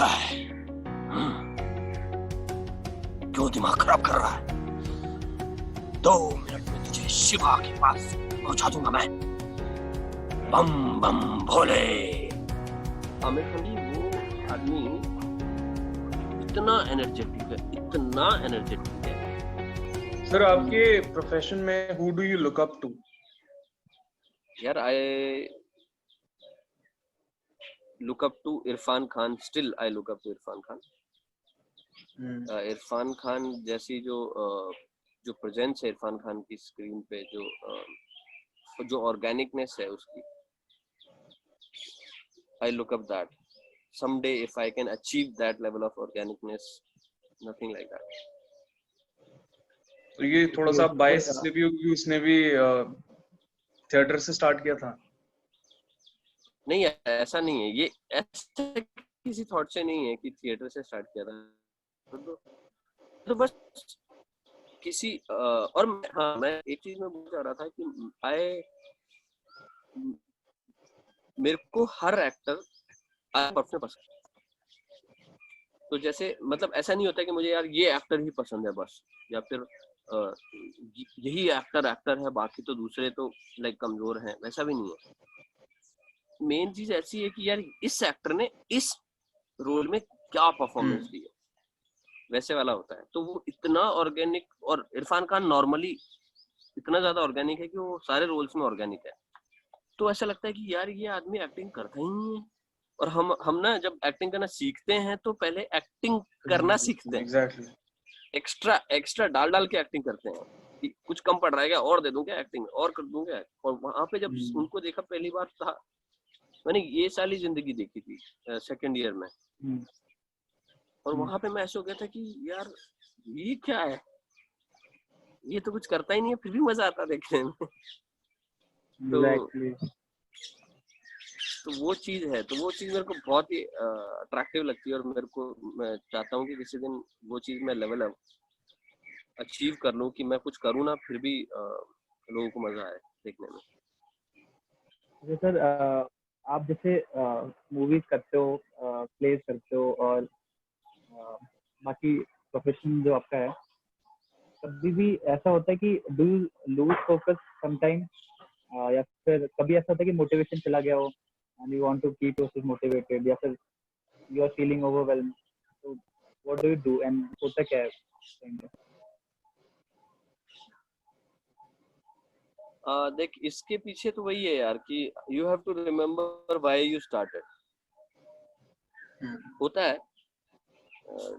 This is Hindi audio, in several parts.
क्या है? क्यों दिमाग खराब कर रहा है? 2 मिनट में तुझे शिवा के पास पहुंचा दूंगा मैं। बम बम भोले। आमिर खान जी, वो आदमी इतना एनर्जेटिक है। सर, आपके प्रोफेशन में who do you look up to? यार, I look up to Irfan Khan. Still I look up to Irfan Khan. Irfan Khan जैसी जो प्रेजेंस है इरफान खान की स्क्रीन पे, जो ऑर्गेनिकनेस है उसकी, I look up that. Someday if I can achieve that level of organicness, nothing like that. तो ये थोड़ा सा बायस इसलिए भी होगी, उसने भी थिएटर से स्टार्ट किया था। नहीं, ऐसा नहीं है, ये ऐसा किसी थॉट से नहीं है कि थिएटर से स्टार्ट किया था। तो बस किसी और हाँ, मैं एक चीज में बोलना चाह रहा था कि मेरे को हर एक्टर अपने पसंद। तो जैसे मतलब ऐसा नहीं होता कि मुझे यार ये एक्टर ही पसंद है बस, या फिर यही एक्टर है, बाकी तो दूसरे तो लाइक कमजोर हैं, वैसा भी नहीं है। मेन चीज ऐसी है कि यार इस एक्टर ने इस रोल में क्या परफॉर्मेंस दी है, वैसे वाला होता है। तो वो इतना ऑर्गेनिक, और इरफान खान नॉर्मली इतना ज्यादा ऑर्गेनिक है कि वो सारे रोल्स में ऑर्गेनिक है। तो ऐसा लगता है कि यार ये आदमी एक्टिंग करता ही नहीं है। और हम ना जब एक्टिंग करना सीखते हैं तो पहले एक्टिंग करना सीखते हैं। एग्जैक्टली। एक्स्ट्रा डाल के एक्टिंग करते हैं कि कुछ कम पड़ रहा है क्या, और दे दूं क्या एक्टिंग, और कर दूं क्या। और वहां पे जब उनको देखा पहली बार था, मैंने ये साली जिंदगी देखी थी सेकंड ईयर में, और वहां पे मैं ऐसा हो गया था कि यार ये क्या है, ये तो कुछ करता ही नहीं है, फिर भी मजा आता देखने में। तो वो चीज है, तो वो चीज मेरे को बहुत ही अट्रैक्टिव लगती है, और मैं चाहता हूँ कि किसी दिन वो चीज मैं लेवल अचीव कर लूँ कि मैं कुछ करूँ ना, फिर भी लोगों को मजा आए देखने में। अच्छा सर, आप जैसे मूवीज करते हो, प्लेस करते हो, और बाकी प्रोफेशन जो आपका है, कभी भी ऐसा होता है कि do you lose focus sometime, या फिर कभी ऐसा होता है कि मोटिवेशन चला गया हो and you want to keep yourself motivated, या फिर यू आर फीलिंग ओवरवेल्म्ड, तो what do you do and होता क्या है? देख, इसके पीछे तो वही है यार कि you have to remember why you started. होता है,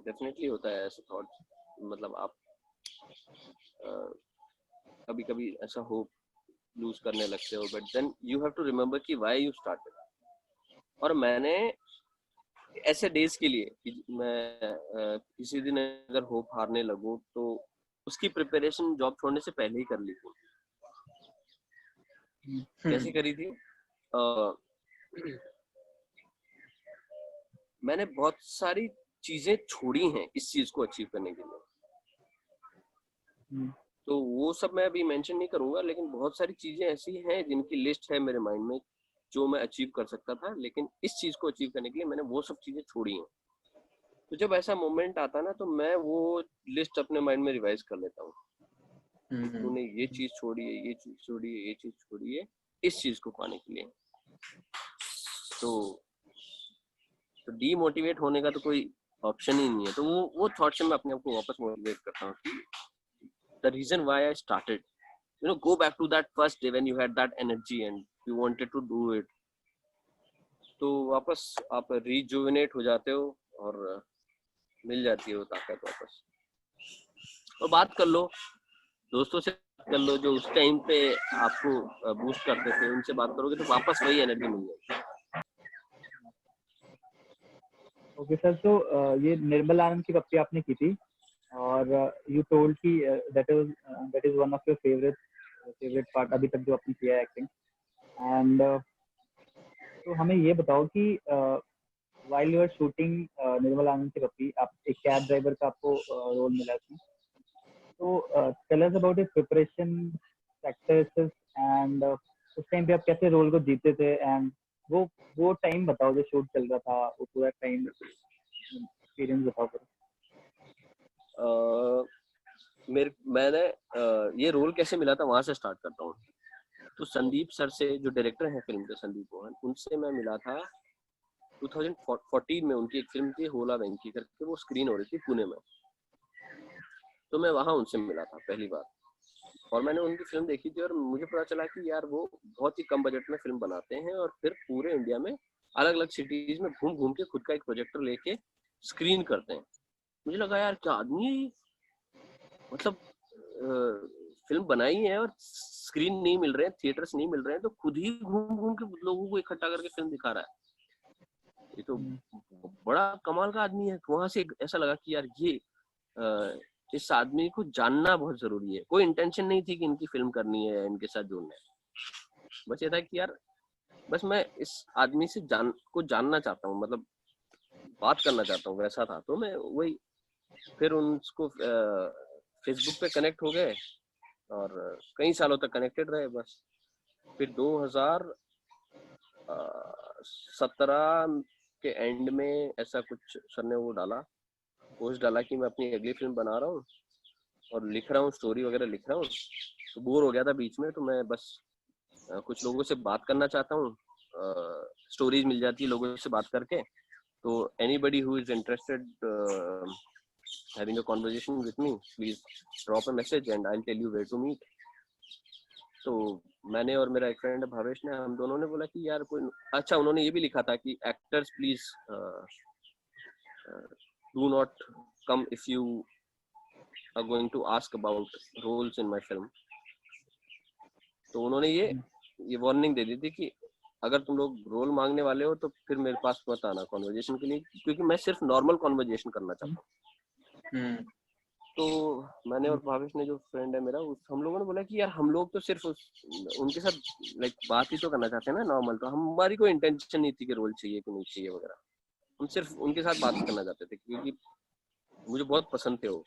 डेफिनेटली होता है ऐसा थॉट, मतलब आप कभी कभी ऐसा होप लूज करने लगते हो, but then you have to remember कि व्हाई यू स्टार्टेड। और मैंने ऐसे डेज के लिए कि मैं किसी दिन अगर होप हारने लगूं तो उसकी प्रिपरेशन जॉब छोड़ने से पहले ही कर ली थी। कैसे करी थी? मैंने बहुत सारी चीजें छोड़ी हैं इस चीज को अचीव करने के लिए। तो वो सब मैं अभी मेंशन नहीं करूंगा, लेकिन बहुत सारी चीजें ऐसी हैं जिनकी लिस्ट है मेरे माइंड में जो मैं अचीव कर सकता था, लेकिन इस चीज को अचीव करने के लिए मैंने वो सब चीजें छोड़ी हैं। तो जब ऐसा मोमेंट आता है ना, तो मैं वो लिस्ट अपने माइंड में रिवाइज कर लेता हूँ। तूने ये चीज छोड़ी है, ये चीज छोड़ी है, ये चीज छोड़ी है इस चीज को पाने के लिए। तो डीमोटिवेट होने का तो कोई ऑप्शन ही नहीं है। तो वो थॉट से मैं अपने आप को वापस मोटिवेट करता हूँ कि the reason why I started, go back to that first day when you had that energy and you wanted to do it. तो वापस आप रिजुविनेट हो जाते हो और मिल जाती है वो ताकत वापस। और बात कर लो, दोस्तों से कर लो जो उस टाइम पे आपको बूस्ट करते थे, उनसे बात करोगे तो वापस वही एनर्जी मिल जाएगी। ओके सर, तो ये निर्मल आनंद की कप्पी आपने की थी, और यू टोल्ड कि that is one of your favourite part अभी तक जो आपने किया है एक्टिंग। एंड तो हमें ये बताओ कि व्हाइल यू आर शूटिंग निर्मल आनंद की कप्पी, आप एक कैब ड्राइवर का आपको रोल मिला था, तो tell us about your preparation, practices, and उस टाइम पे आप कैसे रोल को जीते थे, एंड वो टाइम बताओ जो शूट चल रहा था, वो पूरा टाइम एक्सपीरियंस बताओ फिर। मैंने ये रोल कैसे मिला था वहां से स्टार्ट करता हूँ। तो संदीप सर से, जो डायरेक्टर हैं फिल्म के, संदीप मोहन, उनसे मैं मिला था 2014 में। उनकी एक फिल्म थी होला वेंकी करके, वो स्क्रीन हो रही थी पुणे में, तो मैं वहां उनसे मिला था पहली बार। और मैंने उनकी फिल्म देखी थी और मुझे पता चला कि यार वो बहुत ही कम बजट में फिल्म बनाते हैं और फिर पूरे इंडिया में अलग अलग सिटीज में घूम घूम के खुद का एक प्रोजेक्टर लेके स्क्रीन करते हैं। मुझे लगा यार क्या आदमी है ये, मतलब फिल्म बनाई है और स्क्रीन नहीं मिल रहे हैं, थिएटर्स नहीं मिल रहे हैं, तो खुद ही घूम घूम के लोगों को इकट्ठा करके फिल्म दिखा रहा है। ये तो बड़ा कमाल का आदमी है। वहां से ऐसा लगा कि यार ये इस आदमी को जानना बहुत जरूरी है। कोई इंटेंशन नहीं थी कि इनकी फिल्म करनी है, इनके साथ जुड़ना है। बस ये था कि यार बस मैं इस आदमी से जानना चाहता हूँ, मतलब बात करना चाहता हूँ, वैसा था। तो मैं वही फिर उनको फेसबुक पे कनेक्ट हो गए और कई सालों तक कनेक्टेड रहे। बस फिर 2017 के एंड में ऐसा कुछ सर ने वो पोस्ट डाला कि मैं अपनी अगली फिल्म बना रहा हूँ और लिख रहा हूँ, स्टोरी वगैरह लिख रहा हूँ। तो बोर हो गया था बीच में, तो मैं बस कुछ लोगों से बात करना चाहता हूँ, स्टोरीज मिल जाती है लोगों से बात करके। तो anybody who is interested having a conversation with me, please drop a message and I'll tell you where to meet. तो मैंने और मेरा एक फ्रेंड भावेश ने, हम दोनों ने बोला कि यार कोई अच्छा, उन्होंने ये भी लिखा था कि actors please do not come if you are going to ask about roles in my film. तो उन्होंने ये वार्निंग दे दी थी कि अगर तुम लोग रोल मांगने वाले हो तो फिर मेरे पास मत आना कॉन्वर्जेशन के लिए, क्योंकि मैं सिर्फ नॉर्मल कॉन्वर्जेशन करना चाहता हूँ। तो मैंने और भावेश ने, जो फ्रेंड है मेरा, हम लोगों ने बोला कि यार हम लोग तो सिर्फ उनके साथ लाइक बात ही तो करना चाहते हैं ना नॉर्मल। तो हमारी कोई इंटेंशन नहीं थी कि रोल चाहिए कि नहीं चाहिए वगैरह, हम सिर्फ उनके साथ बात करना चाहते थे क्योंकि मुझे बहुत पसंद थे वो।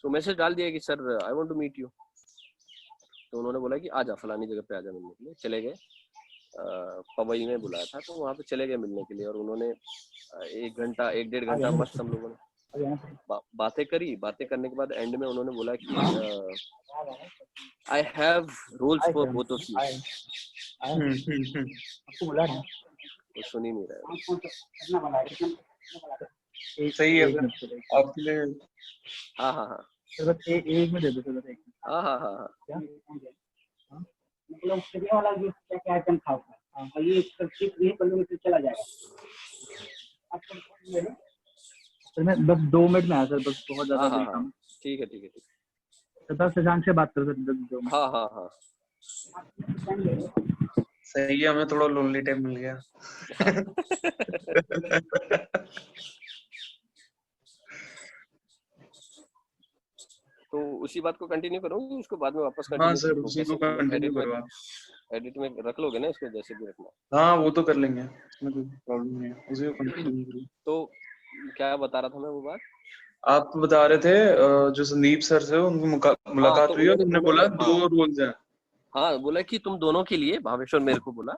तो मैसेज डाल दिया कि sir I want to meet you. तो उन्होंने बोला कि आजा फलानी जगह पे आजा मिलने के लिए। चले गए, पवई में बुलाया था, तो वहाँ पे चले गए मिलने के लिए। और उन्होंने 1-1.5 घंटा मस्त हम लोगों ने बातें करी। बातें करने के बाद एंड में उन्होंने बोला कि I have roles for both of you. वो सुन ही नहीं रहा। सही है आपने। हाँ हाँ हाँ, बस एक में दे दो सर, एक। हाँ हाँ हाँ हाँ, मतलब ये वाला जो क्या आइटम खाओ, हां ये सब चीज ये 15 मिनट चला जाएगा। सर मैं बस 2 मिनट में आया सर, बस बहुत ज्यादा हाँ भी हाँ, काम। ठीक है ठीक है ठीक है सर, शशांक से बात करो सर 2 मिनट। हाँ हाँ हाँ, सही है, हमें थोड़ा लोनली टाइम मिल गया। तो उसी बात को कंटिन्यू करूंगी, उसको बाद में वापस हाँ कंटिन्यू सर, उसी को कंटिन्यू करो आप। एडिट में रख लोगे ना इसको, जैसे भी रखना। हाँ वो तो कर लेंगे, उसमें कोई प्रॉब्लम नहीं है, उसी को कंटिन्यू करो। तो क्या बता रहा था मैं वो बात? आप बता रहे थे जो संदीप सर से उनकी मुलाकात तो हुई और उन्होंने बोला हाँ, 2 रोल्स हैं। हाँ बोला कि तुम दोनों के लिए, भावेश और मेरे को बोला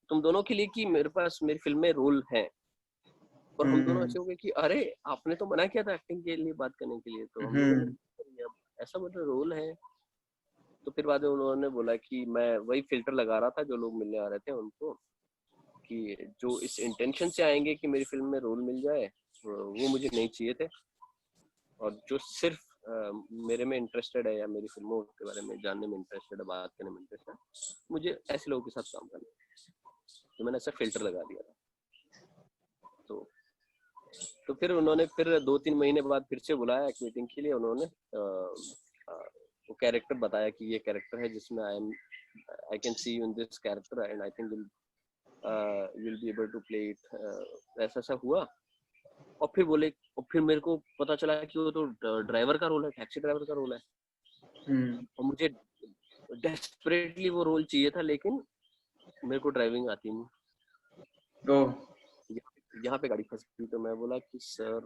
तुम दोनों के लिए कि मेरे पास मेरी फिल्म में रोल है। और हम दोनों ऐसे हो गए कि अरे आपने तो मना किया था एक्टिंग के लिए बात करने के लिए, तो हम लोगों ने ऐसा मतलब रोल है। तो फिर बाद में उन्होंने बोला कि मैं वही फिल्टर लगा रहा था जो लोग मिलने आ रहे थे उनको, कि जो इस इंटेंशन से आएंगे कि मेरी फिल्म में रोल मिल जाए वो मुझे नहीं चाहिए थे। और जो सिर्फ मेरे में इंटरेस्टेड है या मेरी फिल्मों के बारे में जानने में इंटरेस्टेड है, बात करने में इंटरेस्टेड है, मुझे ऐसे लोगों के साथ काम करना है। तो मैंने ऐसा फिल्टर लगा दिया था। तो फिर उन्होंने फिर 2-3 महीने बाद फिर से बुलाया एक मीटिंग के लिए। उन्होंने वो कैरेक्टर बताया कि ये कैरेक्टर है जिसमें I can see you in this character and I think will be able to play it. ऐसा हुआ। और फिर बोले, और फिर मेरे को पता चला कि वो तो ड्राइवर का रोल है, टैक्सी ड्राइवर का रोल है। और मुझे डेस्परेटली वो रोल चाहिए था, लेकिन मेरे को ड्राइविंग आती नहीं। यहाँ पे गाड़ी फंस गई। तो मैं बोला कि सर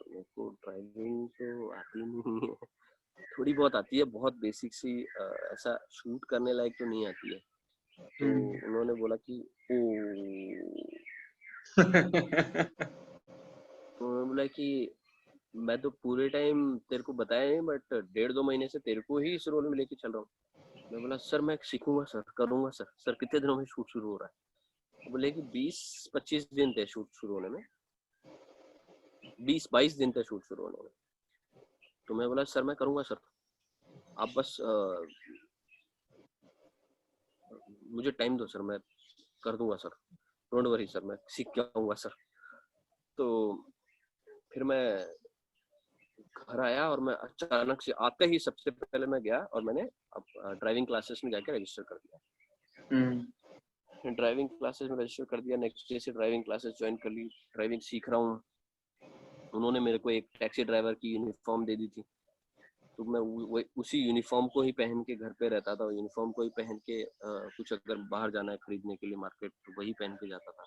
मेरे को ड्राइविंग तो आती नहीं है, थोड़ी बहुत आती है, बहुत बेसिक सी, ऐसा शूट करने लायक तो नहीं आती है। तो उन्होंने बोला कि उन्होंने बोला कि मैं तो पूरे टाइम तेरे को बताया नहीं, बट 1.5-2 महीने से तेरे को ही इस रोल में लेके चल रहा हूँ। मैं बोला सर मैं सीखूंगा सर, करूंगा सर। सर कितने दिनों में शूट शुरू हो रहा है? बोले कि 20-25 दिन थे शूट शुरू होने में, 20-22 दिन थे शूट शुरू होने में। तो मैं बोला सर मैं करूंगा सर, आप बस मुझे टाइम दो सर, मैं कर दूंगा सर, डोंट वरी सर, मैं सीख के आऊंगा सर। तो फिर मैं घर आया और मैं अचानक से आते ही सबसे पहले मैं गया और मैंने ड्राइविंग क्लासेस में जाकर रजिस्टर कर दिया। ड्राइविंग क्लासेस में रजिस्टर कर दिया, नेक्स्ट डे से ड्राइविंग क्लासेस ज्वाइन कर ली, ड्राइविंग सीख रहा हूँ। उन्होंने मेरे को एक टैक्सी ड्राइवर की यूनिफॉर्म दे दी थी, तो मैं उसी यूनिफॉर्म को ही पहन के घर पे रहता था, यूनिफॉर्म को ही पहन के कुछ अगर बाहर जाना है खरीदने के लिए मार्केट तो वही पहन के जाता था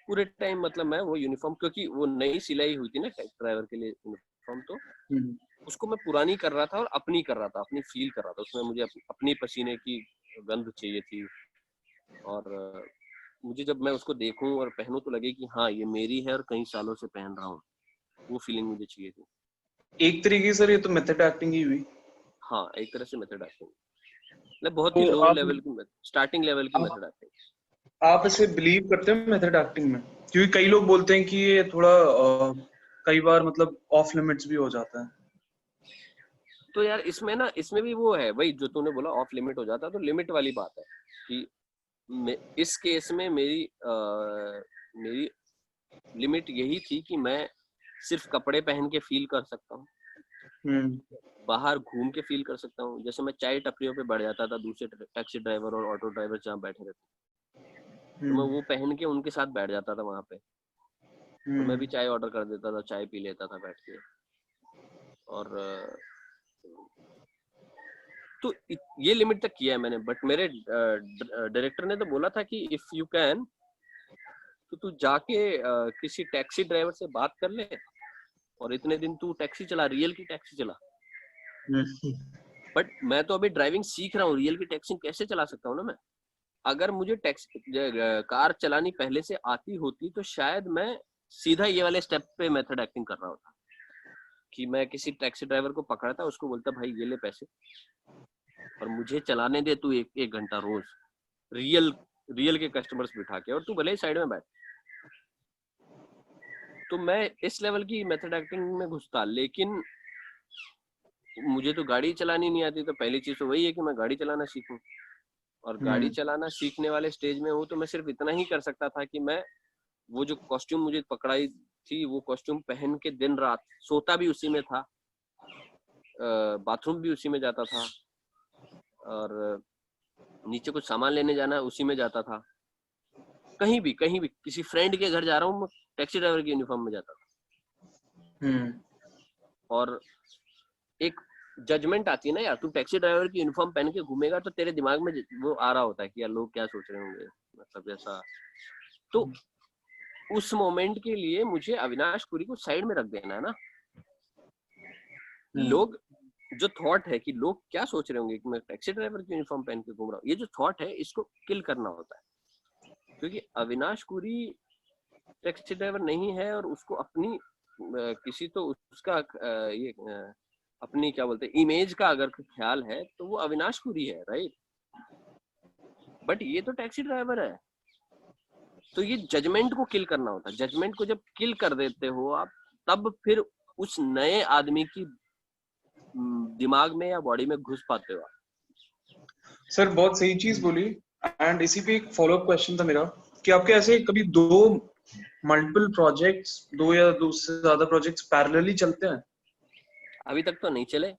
पूरे टाइम। मतलब मैं वो यूनिफॉर्म, क्योंकि वो नई सिलाई हुई थी ना टैक्सी ड्राइवर के लिए यूनिफॉर्म, तो उसको मैं पुरानी कर रहा था और अपनी कर रहा था, अपनी फील कर रहा था। उसमें मुझे अपनी पसीने की गंध चाहिए थी, और मुझे जब मैं उसको देखूं और पहनूं तो लगे कि हाँ ये मेरी है और कई सालों से पहन रहा हूँ, वो फीलिंग मुझे चाहिए थी। एक तरीके से ये तो मेथड एक्टिंग ही हुई। हाँ, एक तरह से मेथड एक्टिंग, मतलब बहुत ही तो लो लेवल की, स्टार्टिंग लेवल की मेथड एक्टिंग। आप इसे बिलीव करते हैं मेथड एक्टिंग में? क्योंकि कई लोग बोलते हैं कि ये थोड़ा कई बार मतलब ऑफ लिमिट्स भी हो जाता है। तो यार इसमें ना, इसमें भी वो है वही जो तूने बोला, ऑफ लिमिट हो जाता है। तो लिमिट वाली बात है कि इस केस में मेरी लिमिट यही थी कि मैं सिर्फ कपड़े पहन के फील कर सकता हूँ, बाहर घूम के फील कर सकता हूँ। जैसे मैं चाय टपरियों पे बढ़ जाता था, दूसरे टैक्सी ड्राइवर और ऑटो ड्राइवर जहाँ बैठे रहते, तो मैं वो पहन के उनके साथ बैठ जाता था वहां पे, और मैं भी चाय ऑर्डर कर देता था, चाय पी लेता था बैठ के। और तो ये लिमिट तक किया है मैंने। बट मेरे डायरेक्टर ने तो बोला था कि इफ यू कैन तो तू जाके किसी टैक्सी ड्राइवर से बात कर ले, और इतने दिन तू टैक्सी चला, रियल की टैक्सी चला। बट मैं तो अभी ड्राइविंग सीख रहा हूँ, रियल की टैक्सी कैसे चला सकता हूँ ना मैं। अगर मुझे टैक्सी कार चलानी पहले से आती होती तो शायद मैं सीधा ये वाले स्टेप पे मेथड एक्टिंग कर रहा होता, कि मैं किसी टैक्सी ड्राइवर को पकड़ता, उसको बोलता भाई ये ले पैसे और मुझे चलाने दे तू एक घंटा रोज, रियल के कस्टमर्स बिठा के, और तू भले ही साइड में बैठ। तो मैं इस लेवल की मेथड एक्टिंग में घुसता। लेकिन मुझे तो गाड़ी चलानी नहीं आती, तो पहली चीज तो वही है कि मैं गाड़ी चलाना सीखूं। और गाड़ी चलाना सीखने वाले स्टेज में हूँ, तो मैं सिर्फ इतना ही कर सकता था कि मैं वो जो कॉस्ट्यूम मुझे पकड़ाई थी, वो कॉस्ट्यूम पहन के दिन रात सोता भी उसी में था, बाथरूम भी उसी में जाता था, और नीचे कुछ सामान लेने जाना उसी में जाता था। कहीं भी किसी फ्रेंड के घर जा रहा हूँ, मैं टैक्सी ड्राइवर की यूनिफॉर्म में जाता था। और एक जजमेंट आती है ना यार, तू टैक्सी ड्राइवर की यूनिफॉर्म पहन के घूमेगा तो तेरे दिमाग में वो आ रहा होता है कि यार लोग क्या सोच रहे होंगे, मतलब ऐसा। तो उस मोमेंट के लिए मुझे अविनाश पुरी को साइड में रख देना है ना। लोग जो थॉट है कि लोग क्या सोच रहे होंगे कि मैं टैक्सी ड्राइवर की यूनिफॉर्म पहन के घूम रहा हूँ, ये जो थॉट है इसको किल करना होता है। क्योंकि अविनाश पुरी टैक्सी ड्राइवर नहीं है, और उसको अपनी किसी तो उसका ये अपनी क्या बोलते हैं इमेज का अगर ख्याल है तो वो अविनाश पुरी है, राइट। बट ये तो टैक्सी ड्राइवर है। तो ये जजमेंट को किल करना होता है। जजमेंट को जब किल कर देते हो आप, तब फिर उस नए आदमी की दिमाग में या बॉडी में घुस पाते हो आप। सर बहुत सही चीज बोली। एंड इसी पे एक फॉलोअप क्वेश्चन था मेरा कि आपके ऐसे कभी मल्टीपल प्रोजेक्ट्स, दो या दो से ज्यादा प्रोजेक्ट्स पैरेलली चलते हैं? अभी तक तो नहीं चले।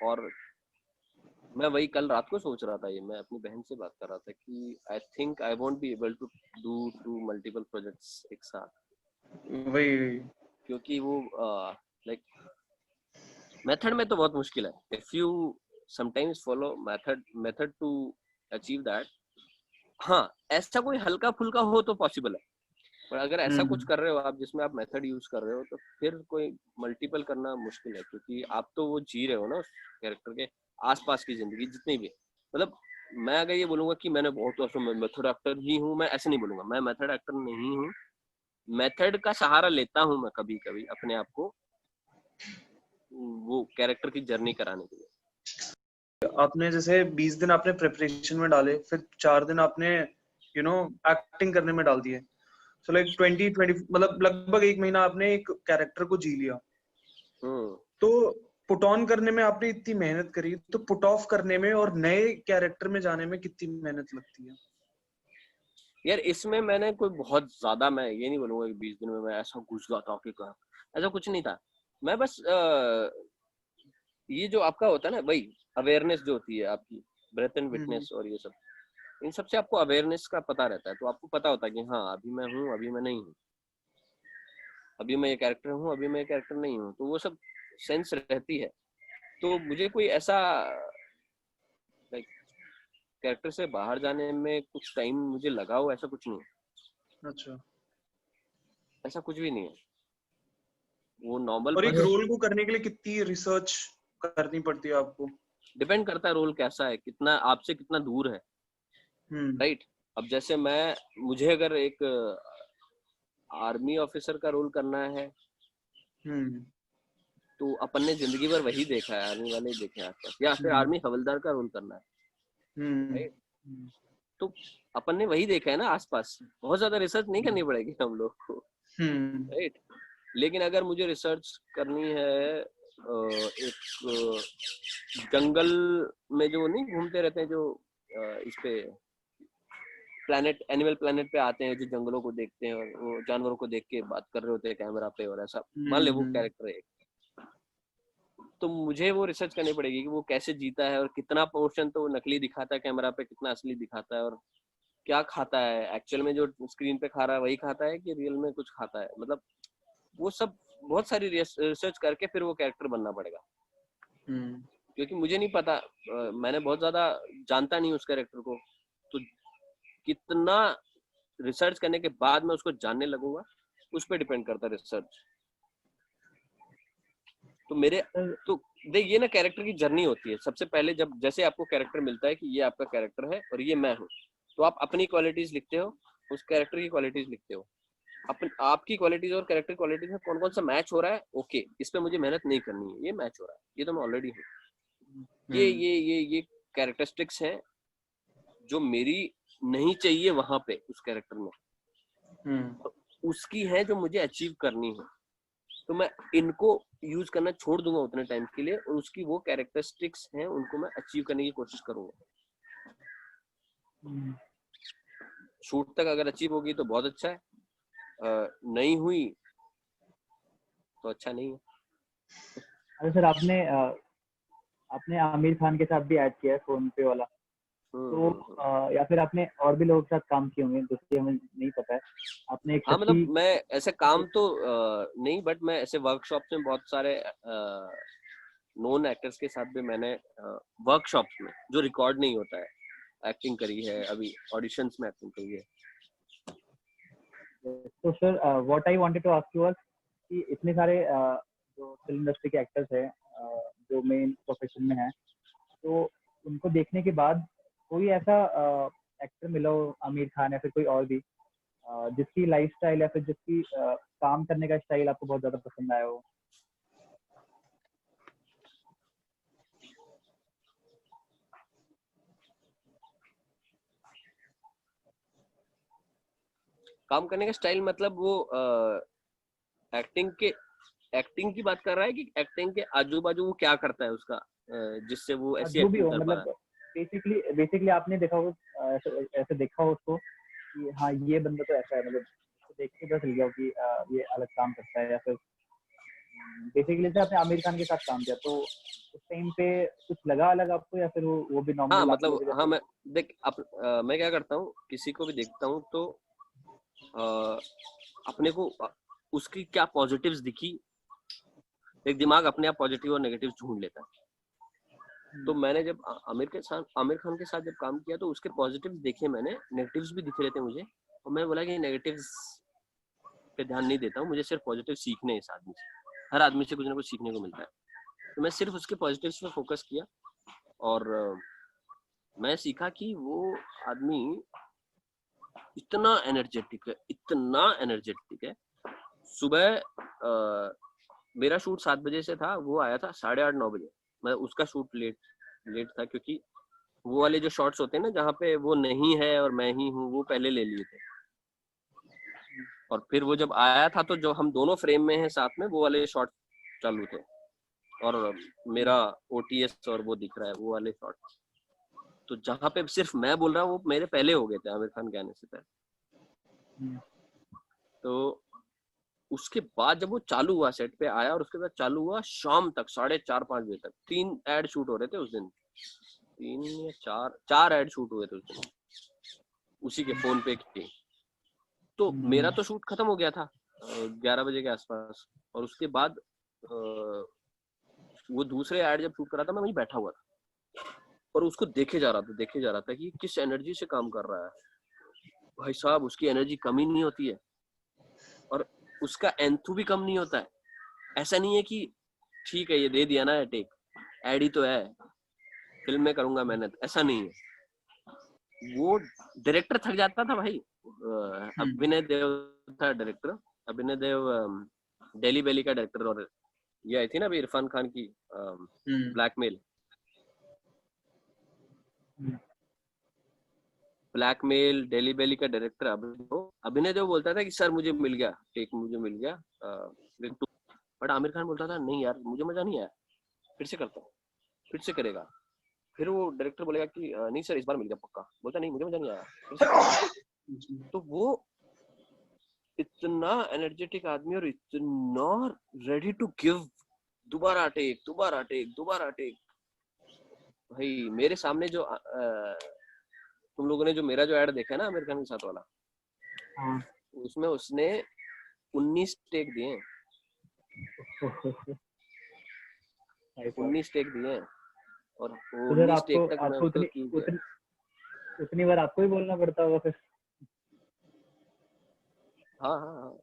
और मैं वही कल रात को सोच रहा था, ये मैं अपनी बहन से बात कर रहा था कि I think I won't be able to do to multiple projects एक साथ। वही, क्योंकि वो लाइक मेथड में तो बहुत मुश्किल है। If you sometimes follow method to achieve that, हाँ ऐसा कोई हल्का फुल्का हो तो पॉसिबल है। पर अगर ऐसा कुछ कर रहे हो आप जिसमें आप मेथड यूज कर रहे हो, तो फिर कोई मल्टीपल करना मुश्किल है। क्योंकि आप तो वो जी रहे हो ना उस कैरेक्टर के आसपास की जिंदगी जितनी भी। मतलब मैं अगर ये बोलूंगा कि मैंने बहुत वर्षों में मेथड एक्टर ही हूँ, मैं ऐसे नहीं बोलूंगा। मैं मेथड एक्टर नहीं हूँ, मेथड का सहारा लेता हूँ मैं कभी कभी अपने आप को वो कैरेक्टर की जर्नी कराने के लिए। आपने जैसे 20 दिन आपने प्रिपरेशन में डाले, फिर 4 दिन आपने एक्टिंग करने में डाल दिए, सो लाइक 20 मतलब लगभग 1 महीना आपने एक कैरेक्टर को जी लिया। तो पुट ऑन करने में आपने इतनी मेहनत करी, तो पुट ऑफ करने में और नए कैरेक्टर में जाने में कितनी मेहनत लगती है? यार इसमें मैंने कोई बहुत ज्यादा, मैं ये नहीं बोलूंगा कि 20 दिन में मैं ऐसा घुस जाता हूँ कि कहा, ऐसा कुछ नहीं था। मैं बस ये जो आपका होता है ना भाई, अवेयरनेस जो होती है आपकी, ब्रेथ एंड विटनेस और ये सब, इन सब से आपको अवेयरनेस का पता रहता है। तो आपको पता होता है कि हाँ अभी मैं हूँ, अभी मैं नहीं हूँ, अभी मैं ये कैरेक्टर हूँ, अभी मैं ये कैरेक्टर नहीं हूँ। तो वो सब सेंस रहती है। तो मुझे कोई ऐसा लाइक कैरेक्टर से बाहर जाने में कुछ टाइम मुझे लगा हो, ऐसा कुछ नहीं है। अच्छा, ऐसा कुछ भी नहीं है, वो नॉर्मल। और एक रोल को करने के लिए कितनी रिसर्च करनी पड़ती है आपको? डिपेंड करता है रोल कैसा है, कितना आपसे कितना दूर है, राइट। अब जैसे मुझे अगर एक आर्मी ऑफिसर का रोल करना है तो अपन ने जिंदगी भर वही देखा है, आर्मी वाले ही देखे हैं आसपास, या फिर आर्मी हवलदार का रोल करना है, राइट। तो अपन ने वही देखा है ना आसपास, बहुत ज्यादा रिसर्च नहीं करनी पड़ेगी हम लोग को, राइट। लेकिन अगर मुझे रिसर्च करनी है एक जंगल में जो नहीं घूमते रहते हैं, जो इस पे प्लैनेट, एनिमल प्लैनेट पे आते हैं, जो जंगलों को देखते हैं और वो जानवरों को देख के बात कर रहे होते हैं कैमरा पे, और ऐसा मान ले वो कैरेक्टर है, तो मुझे वो रिसर्च करनी पड़ेगी कि वो कैसे जीता है और कितना पोर्शन तो नकली दिखाता है कैमरा पे, कितना असली दिखाता है, और क्या खाता है एक्चुअल में, जो स्क्रीन पे खा रहा है वही खाता है कि रियल में कुछ खाता है। मतलब वो सब बहुत सारी रिसर्च करके फिर वो कैरेक्टर बनना पड़ेगा, क्योंकि मुझे नहीं पता, मैंने बहुत ज्यादा जानता नहीं उस कैरेक्टर को, तो कितना रिसर्च करने के बाद मैं उसको जानने लगूंगा, उस पर डिपेंड करता है रिसर्च। तो मेरे तो देख, ये ना कैरेक्टर की जर्नी होती है। सबसे पहले जब जैसे आपको कैरेक्टर मिलता है कि ये आपका कैरेक्टर है और ये मैं हूँ, तो आप अपनी क्वालिटीज लिखते हो, उस कैरेक्टर की क्वालिटीज लिखते हो। आपकी क्वालिटीज और कैरेक्टर क्वालिटीज में कौन कौन सा मैच हो रहा है, ओके, इस पे मुझे मेहनत नहीं करनी है, ये मैच हो रहा है, ये तो मैं ऑलरेडी हूँ। ये कैरेक्टरिस्टिक्स हैं जो मेरी नहीं चाहिए वहां पे उस कैरेक्टर में, तो उसकी है जो मुझे अचीव करनी है। तो मैं इनको यूज करना छोड़ दूंगा उतने टाइम के लिए, और उसकी वो कैरेक्टरिस्टिक्स हैं उनको मैं अचीव करने की कोशिश करूंगा। शूट तक अगर अचीव होगी तो बहुत अच्छा है, नहीं हुई तो अच्छा नहीं है। अरे सर, आपने आमिर खान के साथ भी ऐड किया है फोन पे वाला, तो या फिर आपने और भी लोगों के साथ काम किए होंगे जिसकी हमें नहीं पता है। आपने एक हाँ मतलब मैं ऐसे काम तो नहीं, बट मैं ऐसे वर्कशॉप्स में बहुत सारे नोन एक्टर्स के साथ भी मैंने वर्कशॉप्स में, जो रिकॉर्ड नहीं होता है, एक्टिंग करी है, अभी ऑडिशंस में एक्टिंग करी है। तो sir what I wanted to ask you was कि इतने सारे जो फिल्म इंडस्ट्री के एक्टर्स हैं जो मेन प्रोफेशन में हैं, तो उनको देखने के बाद कोई ऐसा एक्टर मिला हो, आमिर खान या फिर कोई और भी, जिसकी लाइफस्टाइल या फिर जिसकी काम करने का स्टाइल आपको बहुत ज्यादा पसंद आया हो? काम करने का स्टाइल मतलब वो एक्टिंग की बात कर रहा है कि एक्टिंग के आजू बाजू वो क्या करता है उसका, जिससे वो ऐसी जो भी एक्टिंग हो, कर पा रहा है। मतलब बेसिकली आपने देखा हो, ऐसे देखा हो उसको कि हाँ ये बंदा तो ऐसा है, मतलब तो देख के पता चल गया हो कि ये अलग काम करता है, या फिर बेसिकली से आपने आमिर खान के साथ काम किया तो उस टाइम पे कुछ लगा अलग आपको, या फिर वो भी हाँ नॉर्मल आप लोगों मतलब के हाँ, जैसे? मैं देख मैं क्या करता हूँ, किसी को भी देखता हूँ तो अपने को उसकी क्या पॉजिटिव्स दिखी, एक दिमाग अपने आप पॉजिटिव और नेगेटिव ढूंढ लेता है। तो मैंने जब आमिर खान के साथ जब काम किया तो उसके पॉजिटिव्स देखे मैंने, नेगेटिव्स भी दिख रहे थे मुझे, और मैं बोला कि नेगेटिव्स पे ध्यान नहीं देता हूँ, मुझे सिर्फ पॉजिटिव सीखने हैं इस आदमी से। हर आदमी से कुछ ना कुछ सीखने को मिलता है, तो मैं सिर्फ उसके पॉजिटिव्स पे फोकस किया, और मैं सीखा कि वो आदमी इतना एनर्जेटिक है। सुबह मेरा शूट 7 बजे से था, वो आया था 8:30-9 बजे। मैं उसका शूट लेट था, क्योंकि वो वाले जो शॉट्स होते हैं ना जहाँ पे वो नहीं है और मैं ही हूँ, वो पहले ले लिए थे। और फिर वो जब आया था तो जो हम दोनों फ्रेम में हैं साथ में, वो वाले शॉट चालू थे और मेरा OTS और वो दिख रहा है, वो वाले शॉट। तो जहाँ पे सिर्फ मैं बोल रहा हूँ वो मेरे पहले हो गए थे आमिर खान के आने से पहले। तो उसके बाद जब वो चालू हुआ, सेट पे आया और उसके बाद चालू हुआ शाम तक 4:30-5 बजे तक 3 ऐड शूट हो रहे थे उस दिन। 3 या 4 ऐड शूट हुए थे उस दिन, उसी के फोन पे के। तो मेरा तो शूट खत्म हो गया था 11 बजे के आसपास, और उसके बाद वो दूसरे ऐड जब शूट कर रहा था, मैं वहीं बैठा हुआ था और उसको देखे जा रहा था कि किस एनर्जी से काम कर रहा है। भाई साहब, उसकी एनर्जी कमी नहीं होती है और उसका एंथू भी कम नहीं होता है। ऐसा नहीं है कि ठीक है ये दे दिया ना टेक, ऐड ही तो है, फिल्म में करूंगा मेहनत, ऐसा नहीं है। वो डायरेक्टर थक जाता था भाई। अभिनय देव था डायरेक्टर, अभिनय देव डेली बेली का डायरेक्टर। और ये आई थी ना अभी इरफान खान की ब्लैकमेल, डेली बेली का डायरेक्टर अभिनय देव बोलता था कि सर मुझे मिल गया टेक, मुझे मिल गया, बट आमिर खान बोलता था नहीं यार मुझे मजा नहीं आया, फिर से करता हूँ, फिर से करेगा। फिर वो डायरेक्टर बोलेगा कि नहीं सर इस बार मिल गया पक्का, बोलता नहीं मुझे मजा नहीं आया, फिर से। तो वो इतना एनर्जेटिक आदमी और इतना रेडी टू गिव, दोबारा टेक। भाई मेरे सामने जो तुम लोगों ने जो मेरा जो ऐड देखा है ना आमिर खान के साथ वाला, उसमें उसने 19 टेक दिए, 19 टेक दिए। और 19 टेक तक मैं उतनी बार आपको ही बोलना पड़ता होगा फिर। हाँ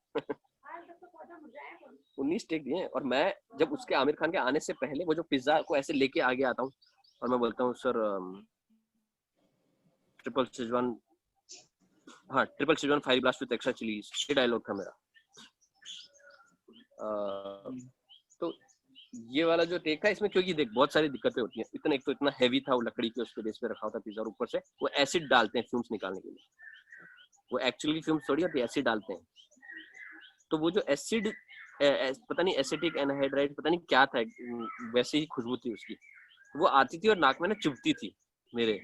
19 टेक दिए। और मैं जब उसके आमिर खान के आने से पहले वो जो पिज्जा को ऐसे लेके आगे आता हूँ और मैं बोलता हूँ sir triple Schezwan fire blast with extra chillies, ये डायलॉग था मेरा। तो ये वाला जो टेक था इसमें, क्योंकि देख बहुत सारी दिक्कतें होती हैं। एक तो इतना हैवी था, वो लकड़ी के उसके बेस पे रखा था पिज्जा, और ऊपर से वो एसिड डालते हैं फ्यूम्स निकालने के लिए। वो एक्चुअली फ्यूम्स थोड़ी होती है, एसिड डालते हैं। तो वो जो एसिड पता नहीं एसिटिक एनहाइड्राइड पता नहीं क्या था, वैसे ही खुशबू थी उसकी, वो आती थी और नाक में ना चुभती थी मेरे।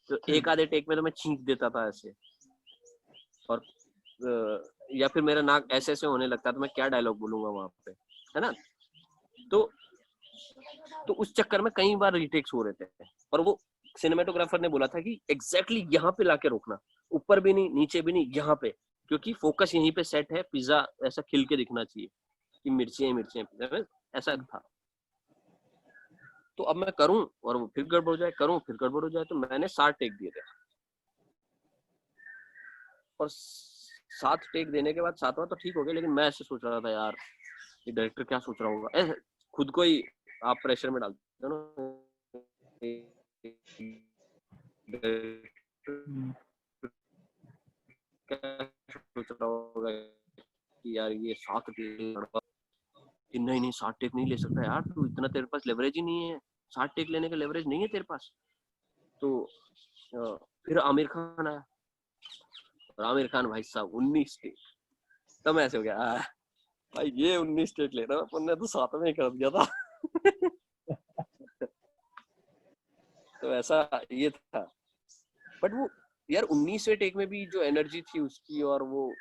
तो एक आधे टेक में तो मैं छींक देता था ऐसे, और या फिर मेरा नाक ऐसे होने लगता, तो मैं क्या डायलॉग बोलूंगा वहां पे, है ना। तो उस चक्कर में कई बार रीटेक्स हो रहे थे। और वो सिनेमेटोग्राफर ने बोला था कि एग्जैक्टली यहाँ पे लाके रोकना, ऊपर भी नहीं नीचे भी नहीं, यहाँ पे, क्योंकि फोकस यहीं पे सेट है, पिज्जा ऐसा खिल के दिखना चाहिए कि मिर्चियां ऐसा था। तो अब मैं करूं और वो फिर गड़बड़ हो जाए, तो मैंने 7 टेक दिए थे। और 7 टेक देने के बाद 7वां तो ठीक हो गया, लेकिन मैं ऐसे सोच रहा था यार ये डायरेक्टर क्या सोच रहा होगा। खुद को ही आप प्रेशर में डालते हो ना, क्या सोच रहा होगा कि यार ये 7 टेक, नहीं 7 टेक नहीं ले सकता यार तू, इतना तेरे पास लेवरेज ही नहीं है, 7 टेक लेने का लेवरेज नहीं है तेरे पास। तो फिर आमिर खान आया, और आमिर खान भाई साहब 19 टेक। तब ऐसे हो गया भाई ये 19 टेक ले रहा है, अपन ने तो 7 में ही कर दिया था। तो ऐसा ये था। बट वो यार 19वें टेक में भी जो एनर्जी थी उसकी, और वो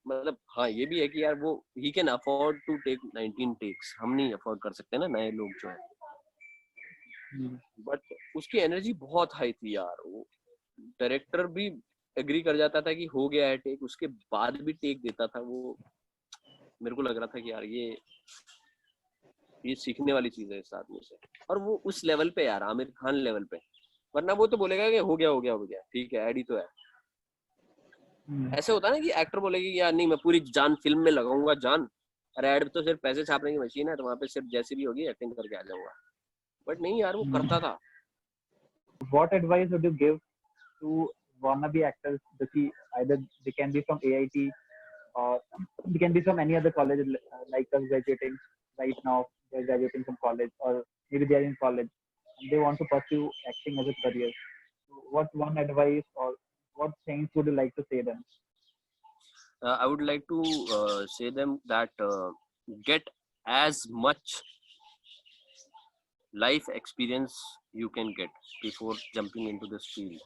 मतलब हाँ ये भी है कि यार वो ही can afford to take 19 takes, हम नहीं अफोर्ड कर सकते ना नए लोग जो है। बट उसकी एनर्जी बहुत हाई थी यार। वो डायरेक्टर भी एग्री कर जाता था कि हो गया है टेक, उसके बाद भी टेक देता था। वो मेरे को लग रहा था कि यार ये सीखने वाली चीज है इस आदमी से। और वो उस लेवल पे यार, आमिर खान लेवल पे, वरना वो तो बोलेगा कि हो गया ठीक है, एडी तो है। ऐसे होता है ना कि एक्टर बोलेगी यार नहीं मैं पूरी जान फिल्म में लगाऊंगा जान, अरे एड तो सिर्फ पैसे छापने की मशीन है, तो वहां पे सिर्फ जैसी भी होगी एक्टिंग करके आ जाऊंगा। बट नहीं यार वो करता था। What advice would you give to wannabe actors जो कि either they can be from AIT or they can be from any other college like us graduating right now. They're graduating from college or maybe they are in college and they want to pursue acting as a career. So what one advice or what things would you like to say them? I would like to say them that get as much life experience you can get before jumping into this field,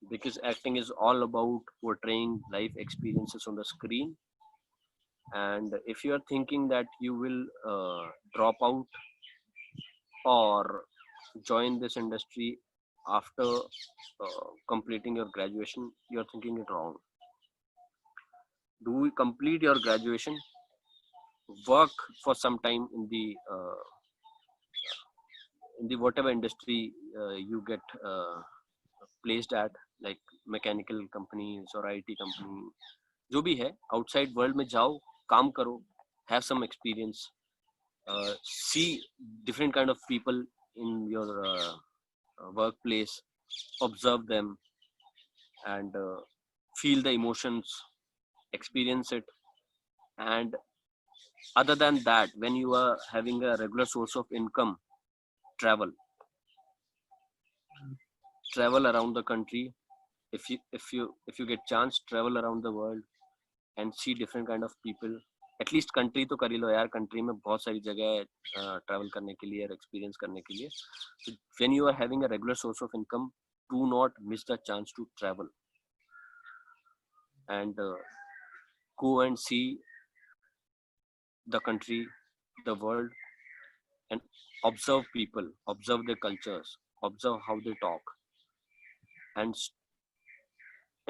because acting is all about portraying life experiences on the screen. And if you are thinking that you will drop out or join this industry after completing your graduation, you are thinking it wrong. Do complete your graduation, work for some time in the whatever industry you get placed at, like mechanical companies or IT company, जो भी है, outside world में जाओ, काम करो, have some experience, see different kind of people in your workplace, observe them, and feel the emotions, experience it. And other than that, when you are having a regular source of income, travel around the country. If you get chance, travel around the world and see different kind of people. At least country तो कर ही लो यार, country में बहुत सारी जगह है travel करने के लिए और experience करने के लिए. So when you are having a regular source of income, do not miss the chance to travel and go and see the country, the world, and observe people, observe their cultures, observe how they talk, and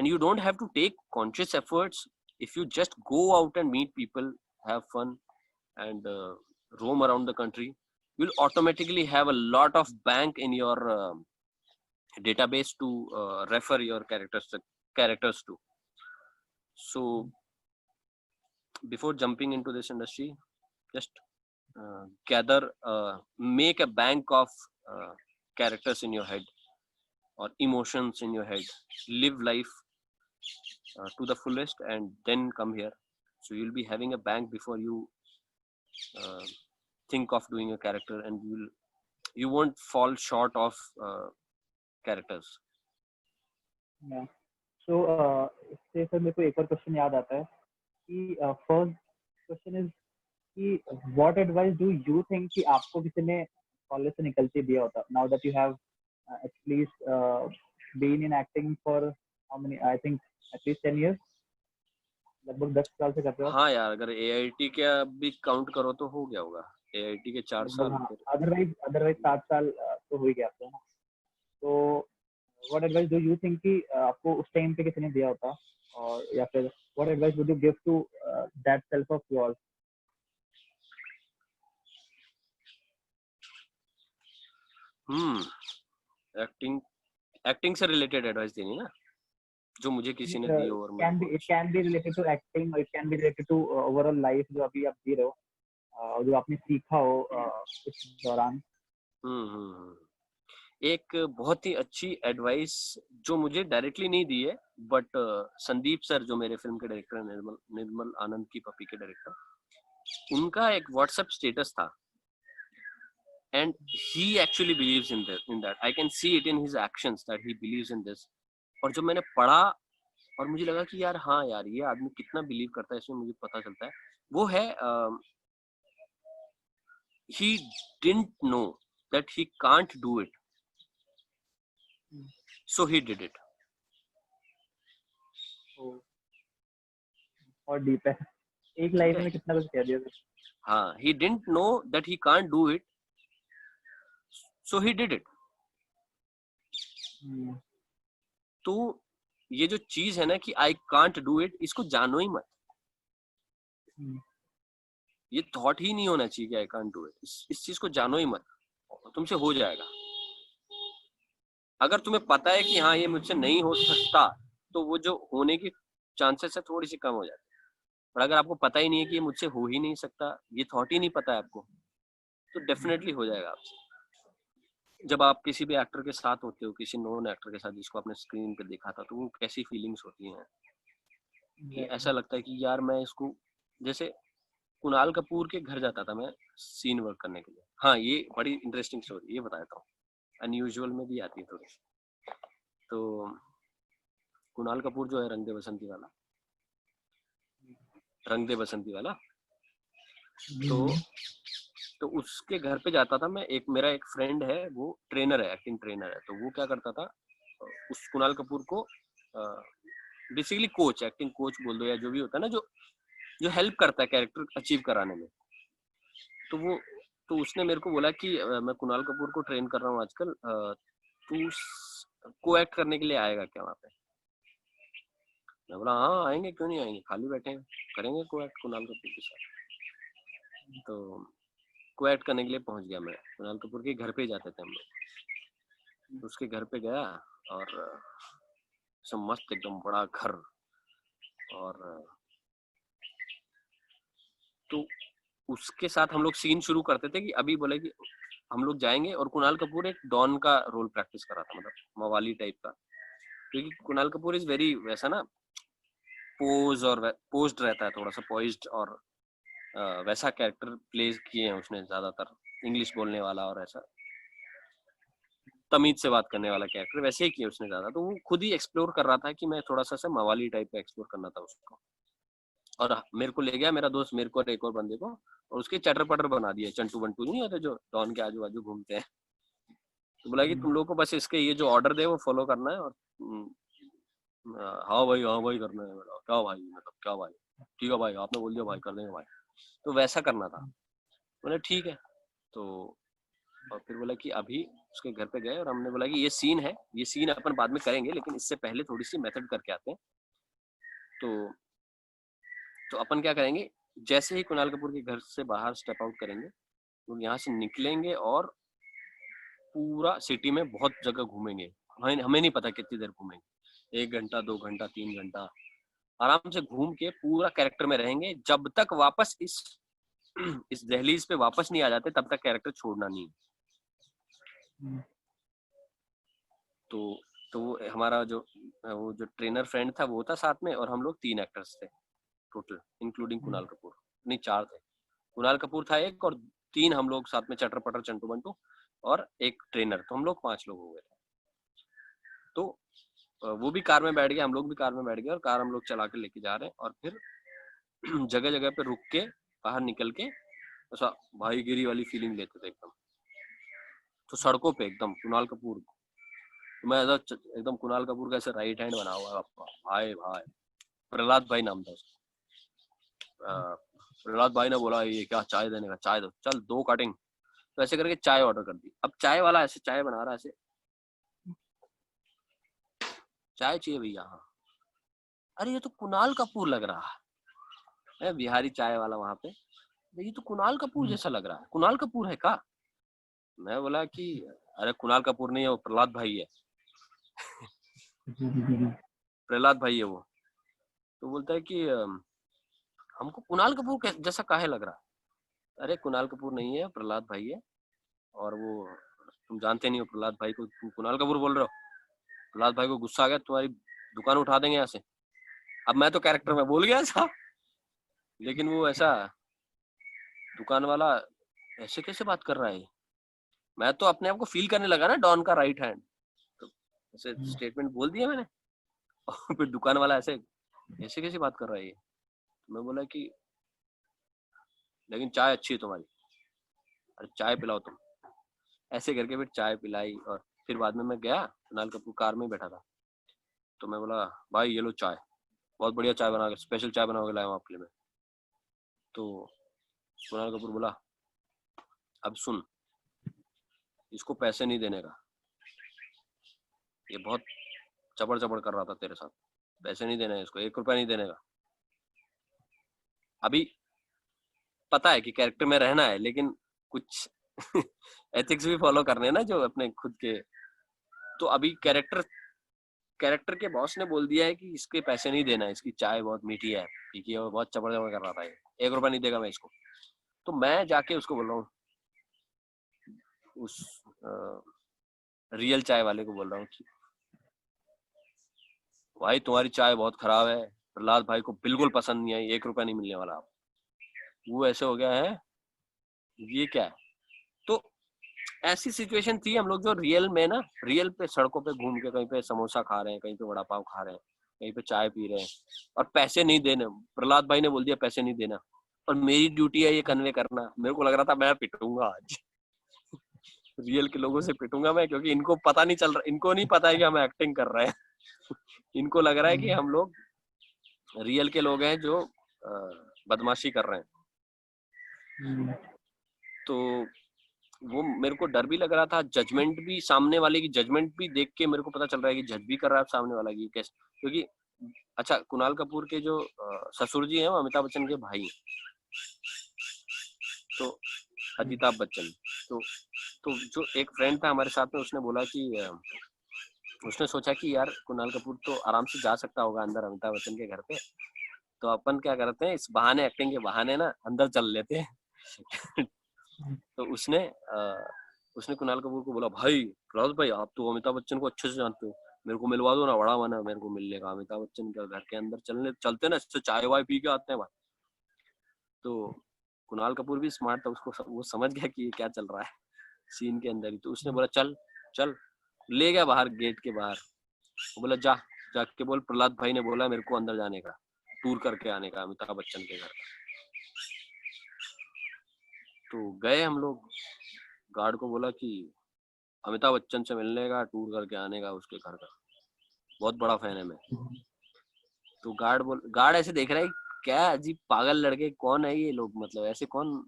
you don't have to take conscious efforts. If you just go out and meet people, have fun, and roam around the country, you'll automatically have a lot of bank in your database to refer your characters to. So before jumping into this industry, just make a bank of characters in your head or emotions in your head. Live life to the fullest and then come here. So you'll be having a bank before you think of doing a character, and you won't fall short of characters. Yeah. So इससे फिर मेरे को एक और क्वेश्चन याद आता है कि फर्स्ट क्वेश्चन इज कि what advice do you think कि आपको किसी ने कॉलेज से निकलते दिया होता, now that you have at least been in acting for how many, I think at least 10 years, लगभग 10 साल से कर रहे हो. हाँ यार, अगर AIT का भी काउंट करो तो हो गया होगा, AIT के 4 साल. अदरवाइज 7 साल तो हो ही गया आपको ना. तो what advice do you think कि आपको उस टाइम पे किसी ने दिया होता, और या फिर what advice would you give to that self of yours? Acting से रिलेटेड एडवाइस देनी ना, जो मुझे किसी ने दी हो. और it can be related to acting, or it can be related to overall life जो अभी आप जी रहे हो, और जो आपने सीखा हो इस दौरान. एक बहुत ही अच्छी एडवाइस जो मुझे डायरेक्टली नहीं दी है, बट संदीप सर जो मेरे फिल्म के डायरेक्टर हैं, निर्मल आनंद की पपी के डायरेक्टर, उनका एक व्हाट्सएप स्टेटस था, and he actually believes in that. I can see it in his actions that he believes in this. और जब मैंने पढ़ा और मुझे लगा कि यार हाँ यार, ये आदमी कितना बिलीव करता है इसमें, मुझे पता चलता है. वो है he didn't know that he can't do it, so he did it. और डीप है, एक लाइन में कितना कुछ कह दिया. हाँ, he didn't know that he can't do it, so he did it. तो ये जो चीज है ना कि I can't do it, इसको जानो ही मत. ये थॉट ही नहीं होना चाहिए कि I can't do it. इस चीज को जानो ही मत, तुमसे हो जाएगा. अगर तुम्हें पता है कि हाँ ये मुझसे नहीं हो सकता, तो वो जो होने की चांसेस है थोड़ी सी कम हो जाती है. और अगर आपको पता ही नहीं है कि ये मुझसे हो ही नहीं सकता, ये थॉट ही नहीं पता है आपको, तो डेफिनेटली हो जाएगा आपसे. जब आप किसी भी एक्टर के साथ होते हो, किसी नॉन एक्टर के साथ जिसको आपने स्क्रीन पे देखा था, तो वो कैसी फीलिंग्स होती हैं कि ऐसा लगता है कि यार मैं इसको, जैसे कुणाल कपूर के घर जाता था मैं सीन वर्क करने के लिए। हाँ, ये बड़ी इंटरेस्टिंग स्टोरी, ये बताता हूँ, अनयूजुअल में भी आती है थोड़ी। तो कुणाल कपूर जो है रंग दे बसंती वाला, रंग दे बसंती वाला, तो उसके घर पे जाता था मैं। एक मेरा एक फ्रेंड है, वो ट्रेनर है, एक्टिंग ट्रेनर है। तो वो क्या करता था, उस कुणाल कपूर को बेसिकली कोच, एक्टिंग कोच बोल दो या जो भी होता है ना, जो जो हेल्प करता है कैरेक्टर अचीव कराने में। तो उसने मेरे को बोला कि मैं कुणाल कपूर को ट्रेन कर रहा हूँ आजकल, तू को एक्ट करने के लिए आएगा क्या वहाँ पे? मैं बोला हाँ आएंगे, क्यों नहीं आएंगे, खाली बैठे हैं, करेंगे को एक्ट कुणाल कपूर के साथ। तो को एक्ट करने के लिए पहुंच गया मैं। कुणाल कपूर के घर पे ही जाते थे हम लोग। उसके घर पे गया और सब मस्त एकदम बड़ा घर, और तो उसके साथ हम लोग सीन शुरू करते थे कि अभी बोले कि हम लोग जाएंगे। और कुणाल कपूर एक डॉन का रोल प्रैक्टिस कर रहा था, मतलब मवाली टाइप का, क्योंकि कुणाल कपूर इज वेरी वैसा ना, पोज और पोज्ड रहता है, थोड़ा सा पॉइज्ड, और वैसा कैरेक्टर प्ले किए हैं उसने ज्यादातर, इंग्लिश बोलने वाला और ऐसा तमीज से बात करने वाला कैरेक्टर वैसे ही किया उसने ज्यादा। तो वो खुद ही एक्सप्लोर कर रहा था कि मैं थोड़ा सा मवाली टाइप का एक्सप्लोर करना था उसको। और मेरे को ले गया मेरा दोस्त, मेरे को और एक और बंदे को, और उसके चटर पटर बना दिए, चंटू बंटू नहीं होते जो डॉन के आजू बाजू घूमते हैं। तो बोला कि तुम लोग को बस इसके ये जो ऑर्डर दे वो फॉलो करना है, और हाँ भाई करना है। मेरा क्या भाई, मतलब क्या भाई, ठीक है भाई, आपने बोल दिया भाई, कर देंगे भाई। तो वैसा करना था। बोले ठीक है। तो और फिर बोला कि अभी उसके घर पे गए और हमने बोला कि ये सीन है, ये सीन अपन बाद में करेंगे, लेकिन इससे पहले थोड़ी सी मेथड करके आते हैं। तो अपन क्या करेंगे, जैसे ही कुणाल कपूर के घर से बाहर स्टेप आउट करेंगे, तो यहाँ से निकलेंगे और पूरा सिटी में बहुत जगह घूमेंगे। हमें नहीं पता कितनी देर घूमेंगे, 1 घंटा 2 घंटा 3 घंटा, आराम से घूम के पूरा कैरेक्टर में रहेंगे जब तक वापस इस दहलीज पे वापस नहीं आ जाते, तब तक कैरेक्टर छोड़ना नहीं। तो वो हमारा वो जो ट्रेनर फ्रेंड था वो था साथ में, और हम लोग 3 एक्टर्स थे टोटल, इंक्लूडिंग कुणाल कपूर। नहीं 4 थे, कुणाल कपूर था एक, और 3 हम लोग साथ में, चटर पटर चंटू बंटू और एक ट्रेनर। तो हम लोग 5 लोग हो गए थे। तो वो भी कार में बैठ गए, हम लोग भी कार में बैठ गए, और कार हम लोग चला के लेके जा रहे हैं। और फिर जगह जगह पे रुक के बाहर निकल के ऐसा भाईगिरी वाली फीलिंग लेते थे एकदम। तो सड़कों पे एकदम कुणाल कपूर, तो मैं एकदम कुणाल कपूर का ऐसे राइट हैंड बना हुआ भाई भाई, प्रहलाद भाई नाम था उसका। प्रहलाद भाई ने बोला ये क्या चाय देने का, चाय दो, चल 2 कटिंग। तो ऐसे करके चाय ऑर्डर कर दी। अब चाय वाला ऐसे चाय बना रहा है, ऐसे चाय चाहिए भैया, हाँ, अरे ये तो कुणाल कपूर लग रहा है, बिहारी चाय वाला वहां पे, ये तो कुणाल कपूर जैसा लग रहा है, कुणाल कपूर है का? मैं बोला कि अरे कुणाल कपूर नहीं है, वो प्रहलाद भाई है। प्रहलाद भाई है वो। तो बोलता है कि हमको कुणाल कपूर जैसा काहे लग रहा है? अरे कुणाल कपूर नहीं है, प्रहलाद भाई है। और वो तुम जानते नहीं हो प्रहलाद भाई को, तुम कुणाल कपूर बोल रहे हो। प्रहलाद भाई को गुस्सा आ गया, तुम्हारी दुकान उठा देंगे यहाँ से। अब मैं तो कैरेक्टर में बोल गया था, लेकिन वो ऐसा दुकान वाला ऐसे कैसे बात कर रहा है। मैं तो अपने आप को फील करने लगा ना डॉन का राइट हैंड, तो ऐसे स्टेटमेंट बोल दिया मैंने। और फिर दुकान वाला ऐसे ऐसे कैसे बात कर रहा है ये। तो मैं बोला कि लेकिन चाय अच्छी है तुम्हारी, अरे चाय पिलाओ तुम। ऐसे करके फिर चाय पिलाई। और फिर बाद में मैं गया, कुणाल कपूर कार में बैठा था। तो मैं बोला भाई ये लो चाय, बहुत बढ़िया चाय बना के, स्पेशल चाय बना के लाया हूँ आपके लिए मैं। तो कुणाल कपूर बोला अब सुन, इसको पैसे नहीं देने का, ये बहुत चबड़ चबड़ कर रहा था तेरे साथ, पैसे नहीं देने, इसको 1 रुपया नहीं देने का। अभी पता है कि कैरेक्टर में रहना है, लेकिन कुछ एथिक्स भी फॉलो करने हैं ना, जो अपने खुद के। तो अभी कैरेक्टर के बॉस ने बोल दिया है कि इसके पैसे नहीं देना है, इसकी चाय बहुत मीठी है, ठीक है, वो बहुत चबड़ चबड़ कर रहा था, 1 रुपया नहीं देगा मैं इसको। तो मैं जाके उसको बोल रहा हूँ, उस रियल चाय वाले को बोल रहा हूँ कि भाई तुम्हारी चाय बहुत खराब है, प्रहलाद भाई को बिल्कुल पसंद नहीं आई, 1 रुपया नहीं मिलने वाला। वो ऐसे हो गया है, ये क्या है। तो ऐसी सिचुएशन थी, हम लोग जो रियल में ना, रियल पे सड़कों पे घूम के कहीं पे समोसा खा रहे हैं, कहीं पे वड़ा पाव खा रहे हैं, कहीं पे चाय पी रहे हैं और पैसे नहीं देने। प्रहलाद भाई ने बोल दिया पैसे नहीं देना, और मेरी ड्यूटी है ये कन्वे करना। मेरे को लग रहा था मैं पिटूंगा आज रियल के लोगों से पिटूंगा मैं, क्योंकि इनको पता नहीं चल रहा, इनको नहीं पता है कि हम एक्टिंग कर रहे हैं इनको लग रहा है कि हम लोग रियल के लोग हैं जो बदमाशी कर रहे हैं। तो वो मेरे को डर भी लग रहा था, जजमेंट भी, सामने वाले की जजमेंट भी देख के मेरे को पता चल रहा है कि जज भी कर रहा है सामने वाला की कैसे। क्योंकि अच्छा, कुणाल कपूर के जो ससुर जी हैं वो अमिताभ बच्चन के भाई हैं, तो अमिताभ बच्चन। तो जो एक फ्रेंड था हमारे साथ में, उसने बोला कि उसने सोचा कि यार कुणाल कपूर तो आराम से जा सकता होगा अंदर अमिताभ बच्चन के घर पे, तो अपन क्या करते हैं, इस बहाने, एक्टिंग के बहाने ना अंदर चल लेते हैं तो उसने कुणाल कपूर को बोला, भाई प्रहलाद भाई आप तो अमिताभ बच्चन को अच्छे से जानते हो, मेरे को मिलवा दो ना, बड़ा मन है मेरे को मिलने का अमिताभ बच्चन के घर के अंदर, चलते ना, इससे चाय वाय पी के आते हैं भाई। तो कुणाल कपूर भी स्मार्ट था, उसको वो समझ गया कि ये क्या चल रहा है सीन के अंदर ही। तो उसने बोला चल चल, ले गया बाहर, गेट के बाहर। वो बोला जाके बोल प्रहलाद भाई ने बोला मेरे को अंदर जाने का, टूर करके आने का अमिताभ बच्चन के घर का। तो गए हम लोग, गार्ड को बोला कि अमिताभ बच्चन से मिलने का, टूर करके आने का उसके घर का, बहुत बड़ा फैन है मैं। तो गार्ड ऐसे देख रहा है क्या अजीब पागल लड़के, कौन है ये लोग, मतलब ऐसे कौन।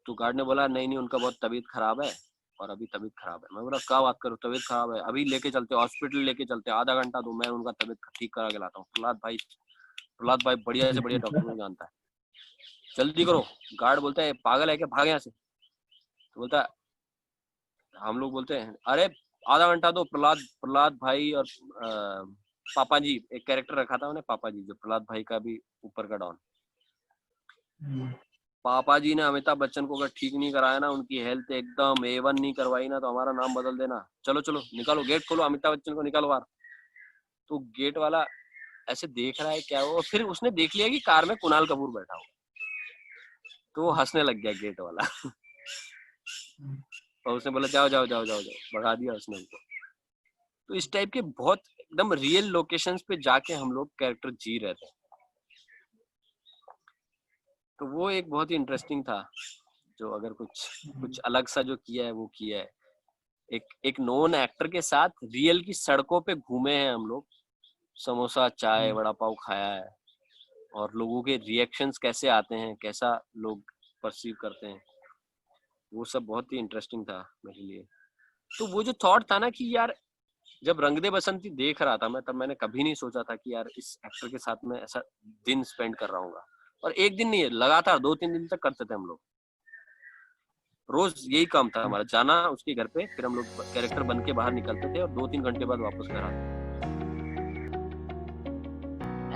तो गार्ड ने बोला नहीं उनका बहुत तबीयत खराब है और अभी तबीयत खराब है। मैं बोला क्या बात करो, तबीयत खराब है, अभी लेके चलते हॉस्पिटल, लेके चलते, आधा घंटा दो, मैं उनका तबीयत ठीक करा के लाता हूँ। प्रहलाद भाई बढ़िया से बढ़िया डॉक्टर को जानता है, जल्दी करो। गार्ड बोलता है पागल है क्या, भाग यहाँ से। तो बोलता है, हम लोग बोलते हैं अरे आधा घंटा दो। प्रहलाद भाई और पापा जी, एक कैरेक्टर रखा था उन्हें पापा जी, जो प्रहलाद भाई का भी ऊपर का डॉन। पापा जी ने अमिताभ बच्चन को अगर ठीक नहीं कराया ना, उनकी हेल्थ एकदम A1 नहीं करवाई ना, तो हमारा नाम बदल देना। चलो चलो निकालो, गेट खोलो, अमिताभ बच्चन को निकालो बाहर। तो गेट वाला ऐसे देख रहा है क्या वो, फिर उसने देख लिया कि कार में कुणाल कपूर बैठा हुआ, तो वो हंसने लग गया गेट वाला और उसने बोला जाओ जाओ जाओ जाओ जाओ, भगा दिया उसने उनको। तो इस टाइप के बहुत एकदम रियल लोकेशंस पे जाके हम लोग कैरेक्टर जी रहे थे। तो वो एक बहुत ही इंटरेस्टिंग था, जो अगर कुछ अलग सा जो किया है वो किया है। एक नॉन एक्टर के साथ रियल की सड़कों पे घूमे हैं हम लोग, समोसा चाय वड़ा पाव खाया है, और लोगों के रिएक्शंस कैसे आते हैं, कैसा लोग परसीव करते हैं, वो सब बहुत ही इंटरेस्टिंग था मेरे लिए। तो वो जो थॉट था ना कि यार जब रंग दे बसंती देख रहा था मैं, तब मैंने कभी नहीं सोचा था कि यार इस एक्टर के साथ मैं ऐसा दिन स्पेंड कर रहा हूँ। और एक दिन नहीं है, लगातार 2-3 दिन तक करते थे हम लोग, रोज यही काम था हमारा, जाना उसके घर पे, फिर हम लोग कैरेक्टर बन के बाहर निकलते थे और 2-3 घंटे बाद वापस घर आते।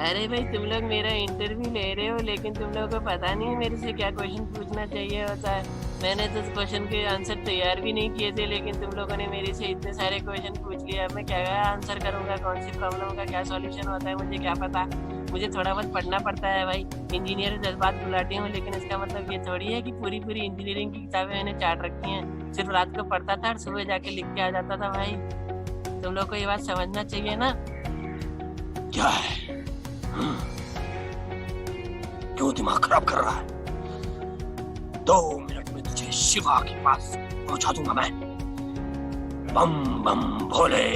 अरे भाई तुम लोग मेरा इंटरव्यू ले रहे हो, लेकिन तुम लोगों को पता नहीं है मेरे से क्या क्वेश्चन पूछना चाहिए होता है। मैंने तो क्वेश्चन के आंसर तैयार भी नहीं किए थे, लेकिन तुम लोगों ने मेरे से इतने सारे क्वेश्चन पूछ लिए। अब मैं क्या आंसर करूंगा, कौन सी प्रॉब्लम का क्या सॉल्यूशन होता है, मुझे क्या पता। मुझे थोड़ा बहुत पढ़ना पड़ता है भाई, इंजीनियर 10 बात बुलाती हूँ, लेकिन इसका मतलब ये थोड़ी है कि पूरी इंजीनियरिंग की किताबें मैंने चाट रखी हैं। सिर्फ रात को पढ़ता था और सुबह जाके लिख के आ जाता था। भाई तुम लोग को ये बात समझना चाहिए ना। क्या है, क्यों दिमाग खराब कर रहा है? 2 मिनट में तुझे शिवा के पास पहुंचा दूंगा मैं। बम बम भोले।